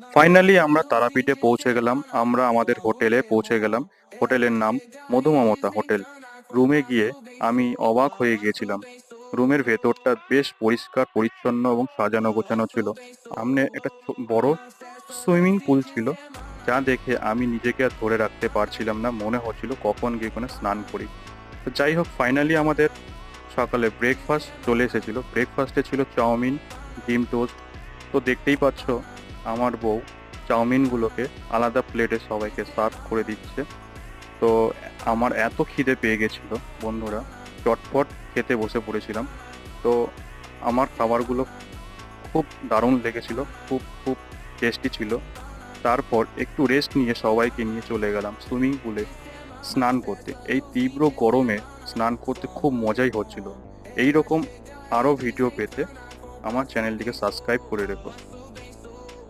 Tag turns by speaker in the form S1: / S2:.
S1: Finally আমরা তারাপীঠে পৌঁছে গেলাম। আমরা আমাদের হোটেলে পৌঁছে গেলাম। হোটেলের নাম মধুমমতা হোটেল। রুমে গিয়ে আমি অবাক হয়ে গিয়েছিলাম। রুমের ভেতরটা বেশ পরিষ্কার পরিচ্ছন্ন এবং সাজানো গোছানো ছিল। সামনে একটা বড় সুইমিং পুল ছিল, যা দেখে আমি নিজেকে আর ধরে রাখতে পারছিলাম না। মনে হচ্ছিল কখন গিয়ে ওখানে স্নান করি। তো যাই হোক, ফাইনালি আমাদের সকালে ব্রেকফাস্ট চলে এসেছিল। ব্রেকফাস্টে ছিল চাউমিন, ডিম টোস্ট। তো দেখতেই পাচ্ছ আমার বউ চাউমিনগুলোকে আলাদা প্লেটে সবাইকে সার্ভ করে দিচ্ছে। তো আমার এত খিদে পেয়ে গেছিল বন্ধুরা, চটপট খেতে বসে পড়েছিলাম। তো আমার খাবারগুলো খুব দারুণ লেগেছিল, খুব খুব টেস্টি ছিল। তারপর একটু রেস্ট নিয়ে সবাইকে নিয়ে চলে গেলাম সুইমিং পুলে স্নান করতে। এই তীব্র গরমে স্নান করতে খুব মজাই হচ্ছিল। এই রকম আরও ভিডিও পেতে আমার চ্যানেলটিকে সাবস্ক্রাইব করে রেখো।